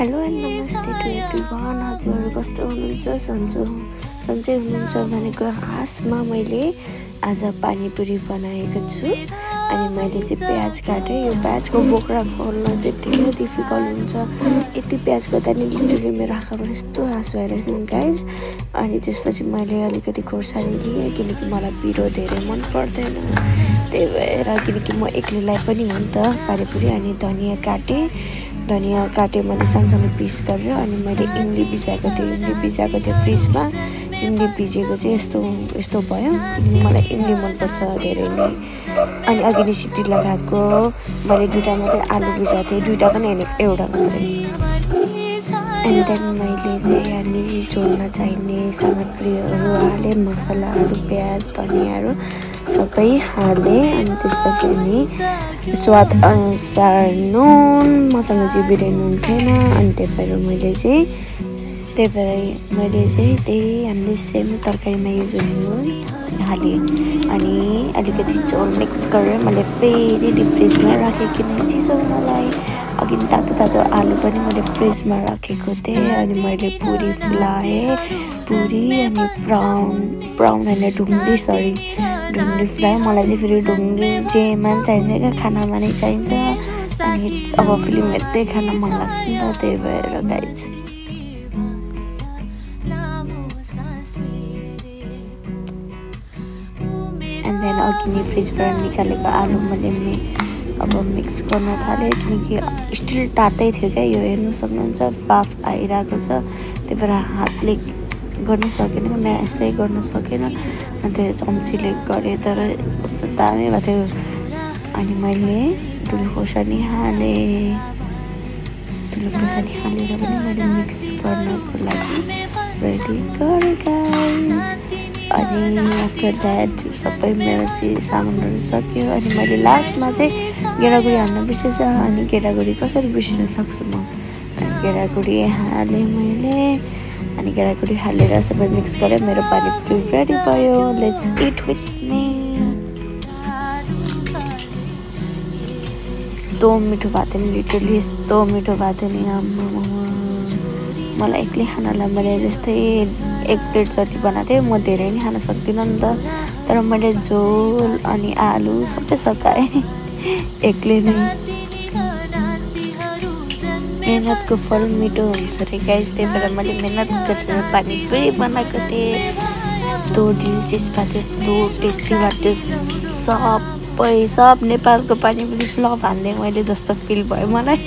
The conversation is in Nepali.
हेलो एन्ड नमस्ते टु एभ्रिवान। हजुरहरू कस्तो हुनुहुन्छ? सन्चै हुनुहुन्छ भनेको आशमा मैले आज पानीपुरी बनाएको छु। अनि मैले चाहिँ प्याज काटेँ। यो प्याजको बोक्रा खोल्न चाहिँ धेरै डिफिकल्ट हुन्छ। यति प्याज गर्दा नि लिटरली मेरो आँखाबाट यस्तो आँसु आइरहेको छ नि गाइज। अनि त्यसपछि मैले अलिकति खोर्सानी लिएँ किनकि मलाई पिरो धेरै मन पर्दैन। त्यही भएर किनकि म एक्लैलाई पनि हो नि त पानीपुरी। अनि धनियाँ काटेँ मैले सानो पिस गरेर। अनि मैले इमली भिजाएको थिएँ फ्रिजमा। इमली भिजेको चाहिँ यस्तो भयो किनकि मलाई इमली मनपर्छ धेरै नै। अनि अघि नै सिटी लगाएको मैले दुईवटा मात्रै आलु भिजाएको थिएँ, दुईवटा पनि होइन एउटा मात्रै। एन्ड देन मैले चाहिँ यहाँनिर झोलमा चाहिने सामग्रीहरू हालेँ, मसलाहरू प्याज धनियाँहरू सबै हालेँ। अनि त्यसपछि अनि स्वाद अनुसार नुन, मसँग चाहिँ बिरयानी नुन थिएन। अनि त्यही भएर मैले चाहिँ त्यही हामीले सेम तरकारीमा युज हुने नुन हालेँ। अनि अलिकति झोल मिक्स गरेर मैले फेरि डिप फ्रिजमा राखेँ किनकि चिसो हुनलाई। अघि तातो आलु पनि मैले फ्रिजमा राखेको थिएँ। अनि मैले पुरी फुलाएँ अनि ब्राउन होइन ढुङ्ग्री फुलाएँ। मलाई चाहिँ फेरि ढुङ्ग्री जेमा पनि चाहिन्छ क्या, खानामा नै चाहिन्छ। अनि अब फिल्म हेर्दै खान मन लाग्छ नि त, त्यही भएर गाइज। एन्ड देन अघि नै फ्रिजबाट निकालेको आलु मैले अब मिक्स गर्न थालेँ किनकि स्टिल टाटै थियो क्या। यो हेर्नु सक्नुहुन्छ बाफ आइरहेको छ। त्यही भएर हातले गर्न सकेन, म्यासै गर्न सकेन। अनि त्यो चम्चीले गरेँ तर कस्तो दामी भएको थियो। अनि मैले धुलो खोर्सानी हालेर पनि मैले मिक्स गर्नको लागि रेडी गरेँ गाइज। अनि आफ्टर द्याट सबै मेरो चाहिँ सामानहरू सक्यो। अनि मैले लास्टमा चाहिँ गेडागुडी हाल्न बिर्सेछ। अनि गेडागुडी कसरी बिर्सिन सक्छु म। अनि गेडागुडी हालेँ मैले। अनि गेडागुडी हालेर सबै मिक्स गरेँ। मेरो पानीपुरी रेडी भयो। Let's it with me. यस्तो मिठो भएको थियो नि, लिटरली यस्तो मिठो भएको थियो नि। मलाई एक्लै खानालाई मैले जस्तै 1 प्लेट जति बनाएको थिएँ। म धेरै नै खान सक्दिनँ नि त, तर मैले झोल अनि आलु सबै सकाएँ एक्लै नै। मेहनतको फल मिठो हुन्छ रे गाइज। त्यही भएर मैले मेहनत गरेर पानीपुरी बनाएको थिएँ। यस्तो डिलिसियस भएको थियो, यस्तो टेस्टी भएको थियो। सब नेपालको पानीपुरी फ्लप हान्दै मैले जस्तो फिल भयो मलाई।